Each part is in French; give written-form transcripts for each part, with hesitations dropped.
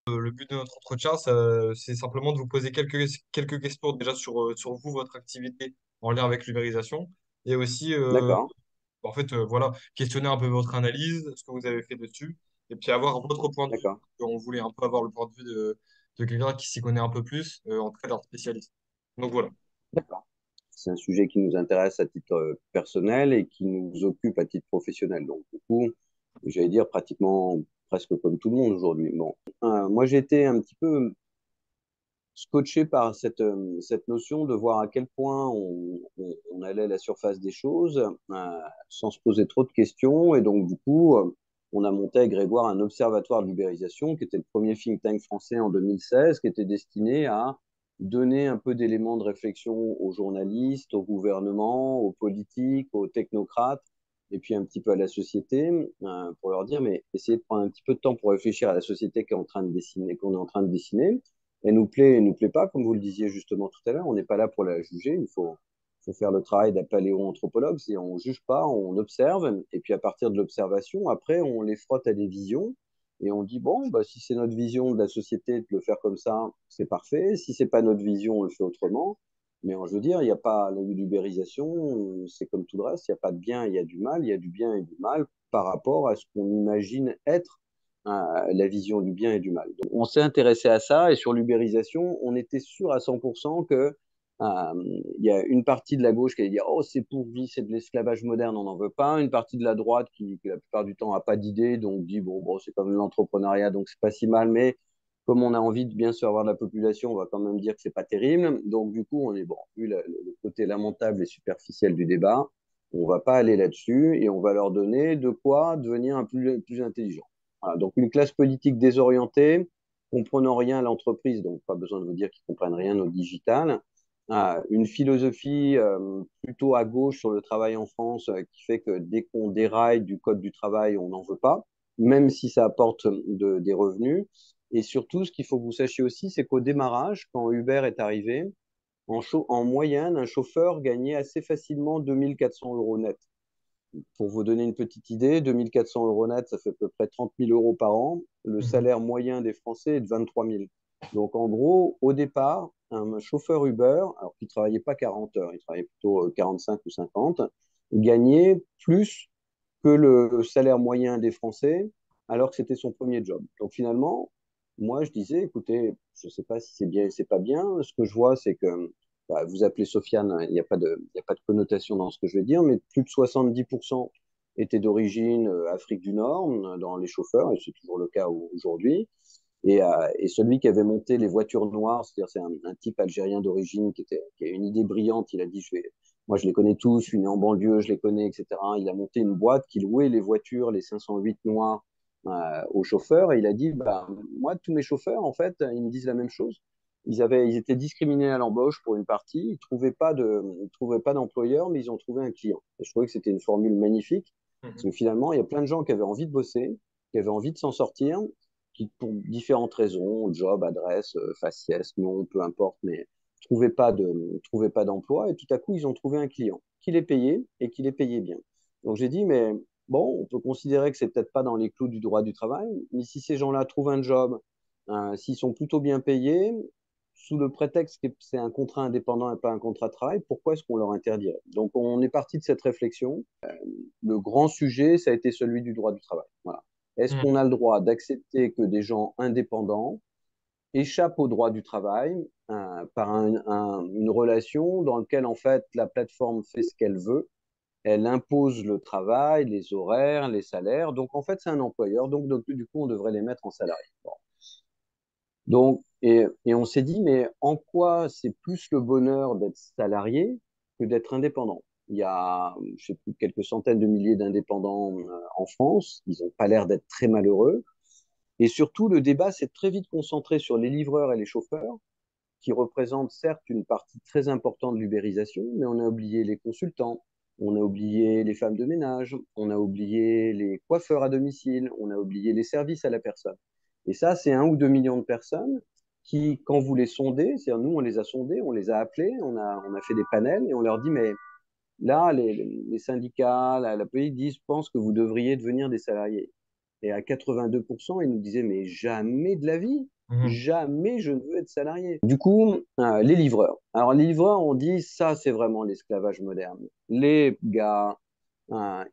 Le but de notre entretien, c'est simplement de vous poser quelques questions déjà sur vous, votre activité en lien avec l'ubérisation, et aussi, D'accord, voilà, questionner un peu votre analyse, ce que vous avez fait dessus, et puis avoir votre point de vue. d'accord, On voulait un peu avoir le point de vue de quelqu'un qui s'y connaît un peu plus, en tout cas d'un spécialiste. Donc voilà. d'accord. C'est un sujet qui nous intéresse à titre personnel et qui nous occupe à titre professionnel. Donc, du coup, j'allais dire pratiquement presque comme tout le monde aujourd'hui. Bon, moi, j'ai été un petit peu scotché par cette notion de voir à quel point on allait à la surface des choses sans se poser trop de questions. Et donc, du coup, on a monté à Grégoire un observatoire de l'ubérisation qui était le premier think tank français en 2016, qui était destiné à donner un peu d'éléments de réflexion aux journalistes, au gouvernement, aux politiques, aux technocrates, et puis un petit peu à la société, pour leur dire, mais essayez de prendre un petit peu de temps pour réfléchir à la société qu'on est en train de dessiner, qu'on est en train de dessiner. Elle nous plaît pas, comme vous le disiez justement tout à l'heure. On n'est pas là pour la juger. Faut faire le travail d'un paléoanthropologue. C'est on juge pas, on observe. Et puis à partir de l'observation, après, on les frotte à des visions. Et on dit, bon, bah, si c'est notre vision de la société de le faire comme ça, c'est parfait. Si c'est pas notre vision, on le fait autrement. Mais je veux dire, il n'y a pas l'ubérisation, c'est comme tout le reste. Il n'y a pas de bien, il y a du mal. Il y a du bien et du mal par rapport à ce qu'on imagine être la vision du bien et du mal. Donc, on s'est intéressé à ça et sur l'ubérisation, on était sûr à 100% que il y a une partie de la gauche qui allait dire oh c'est pourri, c'est de l'esclavage moderne, on n'en veut pas. Une partie de la droite qui la plupart du temps n'a pas d'idée, donc dit bon c'est comme l'entrepreneuriat, donc c'est pas si mal, mais comme on a envie de bien servir la population, on va quand même dire que c'est pas terrible. Donc du coup on est bon, vu le côté lamentable et superficiel du débat, on va pas aller là-dessus et on va leur donner de quoi devenir un plus intelligent. Voilà, donc une classe politique désorientée, comprenant rien à l'entreprise, donc pas besoin de vous dire qu'ils comprennent rien au digital. Une philosophie plutôt à gauche sur le travail en France qui fait que dès qu'on déraille du code du travail, on n'en veut pas, même si ça apporte des revenus. Et surtout, ce qu'il faut que vous sachiez aussi, c'est qu'au démarrage, quand Uber est arrivé, en moyenne, un chauffeur gagnait assez facilement 2 400 € net. Pour vous donner une petite idée, 2 400 € net, ça fait à peu près 30 000 € par an. Le Mhm. salaire moyen des Français est de 23 000. Donc, en gros, au départ, un chauffeur Uber, alors qu'il ne travaillait pas 40 heures, il travaillait plutôt 45 ou 50, gagnait plus que le salaire moyen des Français, alors que c'était son premier job. Donc, finalement, moi, je disais, écoutez, je ne sais pas si c'est bien ou c'est pas bien. Ce que je vois, c'est que bah, vous appelez Sofiane, il y a pas de connotation dans ce que je vais dire, mais plus de 70% étaient d'origine Afrique du Nord dans les chauffeurs, et c'est toujours le cas aujourd'hui. Et celui qui avait monté les voitures noires, c'est-à-dire c'est un type algérien d'origine qui a une idée brillante, il a dit, moi je les connais tous, je suis né en banlieue, je les connais, etc. Il a monté une boîte qui louait les voitures, les 508 noirs aux chauffeurs, et il a dit, bah, moi tous mes chauffeurs, en fait, ils me disent la même chose. Ils étaient discriminés à l'embauche pour une partie, ils trouvaient pas d'employeur, mais ils ont trouvé un client. Et je trouvais que c'était une formule magnifique, parce que Mhm. finalement, il y a plein de gens qui avaient envie de bosser, qui avaient envie de s'en sortir, qui, pour différentes raisons, job, adresse, faciès, nom, peu importe, mais trouvaient pas d'emploi, et tout à coup, ils ont trouvé un client qui les payait et qui les payait bien. Donc j'ai dit, mais bon, on peut considérer que c'est peut-être pas dans les clous du droit du travail, mais si ces gens-là trouvent un job, s'ils sont plutôt bien payés, sous le prétexte que c'est un contrat indépendant et pas un contrat de travail, pourquoi est-ce qu'on leur interdirait? Donc on est parti de cette réflexion. Le grand sujet, ça a été celui du droit du travail. Voilà. Est-ce qu'on Mhm. a le droit d'accepter que des gens indépendants échappent au droit du travail par une relation dans laquelle en fait la plateforme fait ce qu'elle veut, elle impose le travail, les horaires, les salaires, donc en fait c'est un employeur, donc du coup on devrait les mettre en salarié. Bon. Et on s'est dit, mais en quoi c'est plus le bonheur d'être salarié que d'être indépendant? Il y a, je sais plus, quelques centaines de milliers d'indépendants en France. Ils n'ont pas l'air d'être très malheureux. Et surtout, le débat s'est très vite concentré sur les livreurs et les chauffeurs, qui représentent certes une partie très importante de l'ubérisation, mais on a oublié les consultants, on a oublié les femmes de ménage, on a oublié les coiffeurs à domicile, on a oublié les services à la personne. Et ça, c'est 1 ou 2 millions de personnes qui, quand vous les sondez, c'est-à-dire nous, on les a sondés, on les a appelés, on a fait des panels et on leur dit, mais là, les syndicats, la police disent, pensent que vous devriez devenir des salariés. Et à 82%, ils nous disaient, mais jamais de la vie, Mhm. jamais je ne veux être salarié. Du coup, les livreurs. Alors, les livreurs, on dit, ça, c'est vraiment l'esclavage moderne. Les gars,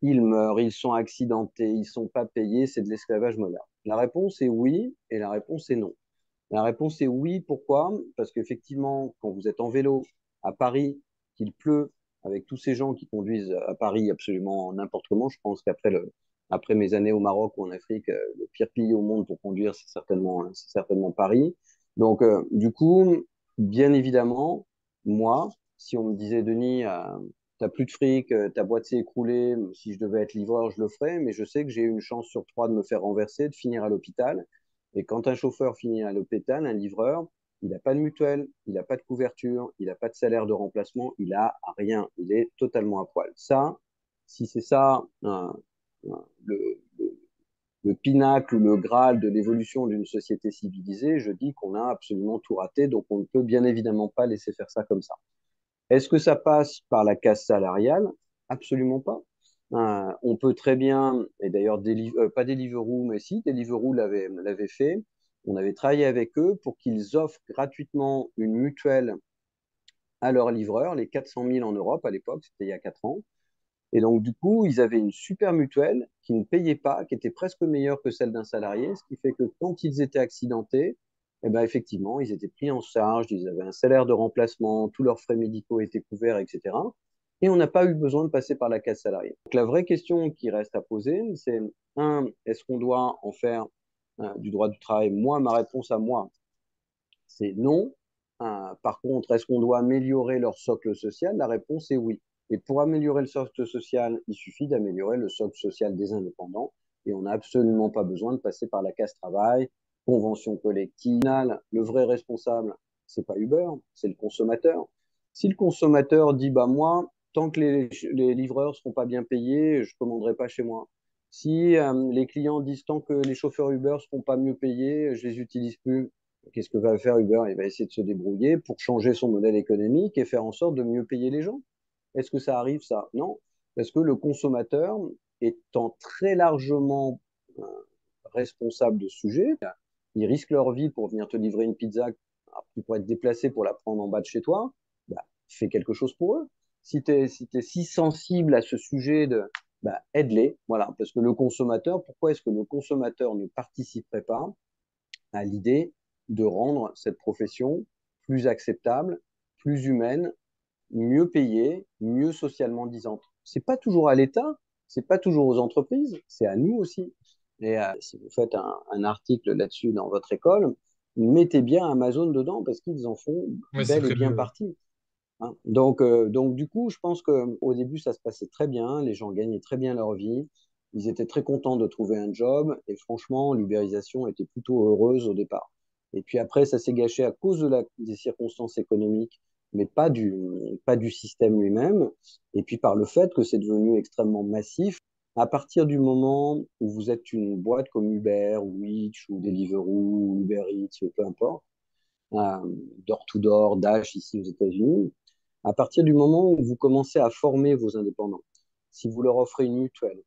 ils meurent, ils sont accidentés, ils sont pas payés, c'est de l'esclavage moderne. La réponse est oui et la réponse est non. La réponse est oui. Pourquoi? Parce qu'effectivement, quand vous êtes en vélo à Paris, qu'il pleut, avec tous ces gens qui conduisent à Paris absolument n'importe comment, je pense après mes années au Maroc ou en Afrique, le pire pays au monde pour conduire, c'est certainement Paris. Donc, du coup, bien évidemment, moi, si on me disait, Denis, t'as plus de fric, ta boîte s'est écroulée, si je devais être livreur, je le ferais, mais je sais que j'ai une chance sur trois de me faire renverser, de finir à l'hôpital. Et quand un chauffeur finit à l'hôpital, un livreur, il n'a pas de mutuelle, il n'a pas de couverture, il n'a pas de salaire de remplacement, il n'a rien. Il est totalement à poil. Ça, si c'est ça le, le, le pinacle ou le graal de l'évolution d'une société civilisée, je dis qu'on a absolument tout raté, donc on ne peut bien évidemment pas laisser faire ça comme ça. Est-ce que ça passe par la casse salariale? Absolument pas. On peut très bien, et d'ailleurs, pas Deliveroo, mais si, Deliveroo l'avait fait. On avait travaillé avec eux pour qu'ils offrent gratuitement une mutuelle à leurs livreurs, les 400 000 en Europe à l'époque, c'était il y a 4 ans. Et donc, du coup, ils avaient une super mutuelle qui ne payait pas, qui était presque meilleure que celle d'un salarié, ce qui fait que quand ils étaient accidentés, eh ben, effectivement, ils étaient pris en charge, ils avaient un salaire de remplacement, tous leurs frais médicaux étaient couverts, etc. Et on n'a pas eu besoin de passer par la case salariée. Donc, la vraie question qui reste à poser, c'est, est-ce qu'on doit en faire du droit du travail? Moi, ma réponse à moi, c'est non. Par contre, est-ce qu'on doit améliorer leur socle social? La réponse est oui. Et pour améliorer le socle social, il suffit d'améliorer le socle social des indépendants. Et on n'a absolument pas besoin de passer par la casse travail, convention collective. Le vrai responsable, c'est pas Uber, c'est le consommateur. Si le consommateur dit, bah moi, tant que les livreurs seront pas bien payés, je commanderai pas chez moi. Si les clients disent tant que les chauffeurs Uber seront pas mieux payés, je les utilise plus. Qu'est-ce que va faire Uber? Il va essayer de se débrouiller pour changer son modèle économique et faire en sorte de mieux payer les gens. Est-ce que ça arrive, ça? Non. Parce que le consommateur, étant très largement euh, responsable de ce sujet, ils risquent leur vie pour venir te livrer une pizza. Alors, tu pourrais te déplacer pour la prendre en bas de chez toi. Bah, fais quelque chose pour eux. Si tu es, si sensible à ce sujet, bah, aide-les. Voilà. Parce que le consommateur, pourquoi est-ce que le consommateur ne participerait pas à l'idée de rendre cette profession plus acceptable, plus humaine, mieux payée, mieux socialement disante? C'est pas toujours à l'État, c'est pas toujours aux entreprises, c'est à nous aussi. Et si vous faites un article là-dessus dans votre école, mettez bien Amazon dedans parce qu'ils en font Ouais, c'est bel et prévu. bien Ouais. partie. Hein. Donc, du coup, je pense qu'au début, ça se passait très bien. Les gens gagnaient très bien leur vie. Ils étaient très contents de trouver un job. Et franchement, l'ubérisation était plutôt heureuse au départ. Et puis après, ça s'est gâché à cause des circonstances économiques, mais pas du système lui-même. Et puis par le fait que c'est devenu extrêmement massif. À partir du moment où vous êtes une boîte comme Uber, ou Wish, ou Deliveroo, ou Uber Eats, peu importe, euh, door-to-door, Dash ici aux États-Unis, à partir du moment où vous commencez à former vos indépendants, si vous leur offrez une mutuelle,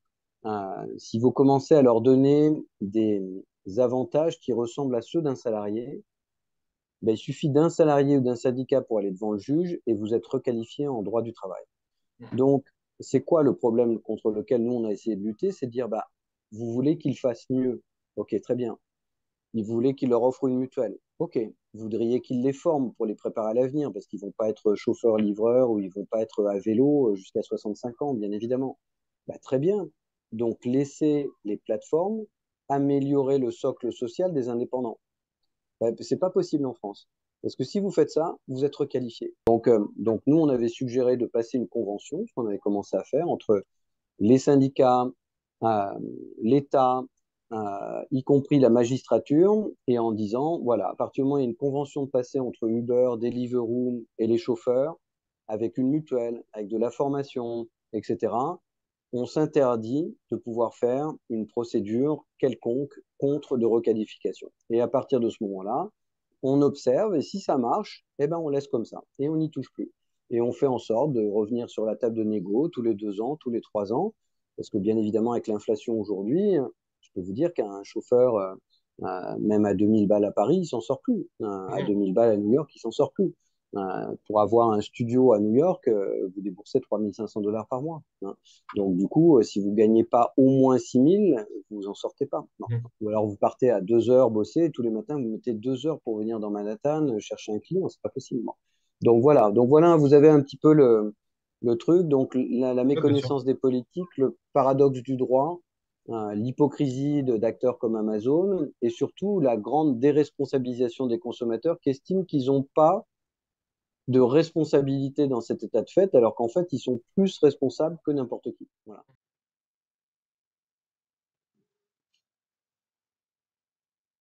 si vous commencez à leur donner des avantages qui ressemblent à ceux d'un salarié, ben, il suffit d'un salarié ou d'un syndicat pour aller devant le juge et vous êtes requalifié en droit du travail. Donc, c'est quoi le problème contre lequel nous, on a essayé de lutter? C'est de dire, bah, vous voulez qu'ils fassent mieux. Ok, très bien. Ils voulaient qu'ils leur offrent une mutuelle. Ok. Vous voudriez qu'ils les forment pour les préparer à l'avenir, parce qu'ils vont pas être chauffeurs-livreurs ou ils vont pas être à vélo jusqu'à 65 ans, bien évidemment. Bah, très bien. Donc, laissez les plateformes améliorer le socle social des indépendants. Bah, c'est pas possible en France. Parce que si vous faites ça, vous êtes requalifié. Donc nous, on avait suggéré de passer une convention, ce qu'on avait commencé à faire, entre les syndicats, euh, l'État, y compris la magistrature, et en disant, voilà, à partir du moment où il y a une convention de passer entre Uber, Deliveroo et les chauffeurs, avec une mutuelle, avec de la formation, etc., on s'interdit de pouvoir faire une procédure quelconque contre de requalification. Et à partir de ce moment-là, on observe et si ça marche, eh ben on laisse comme ça et on n'y touche plus. Et on fait en sorte de revenir sur la table de négo tous les 2 ans, tous les 3 ans, parce que bien évidemment avec l'inflation aujourd'hui, je je peux vous dire qu'un chauffeur, même à 2000 balles à Paris, il s'en sort plus. À Mhm. 2000 balles à New York, il s'en sort plus. Pour avoir un studio à New York, vous déboursez 3500 $ par mois, hein. Donc, du coup, si vous gagnez pas au moins 6000, vous en sortez pas. Non. Mhm. Ou alors, vous partez à 2 heures bosser, tous les matins, vous mettez 2 heures pour venir dans Manhattan, chercher un client, c'est pas possible. Bon. Donc voilà, vous avez un petit peu le truc. Donc, la Ouais, bien sûr. méconnaissance des politiques, le paradoxe du droit, l'hypocrisie d'acteurs comme Amazon et surtout la grande déresponsabilisation des consommateurs qui estiment qu'ils n'ont pas de responsabilité dans cet état de fait, alors qu'en fait, ils sont plus responsables que n'importe qui. Voilà.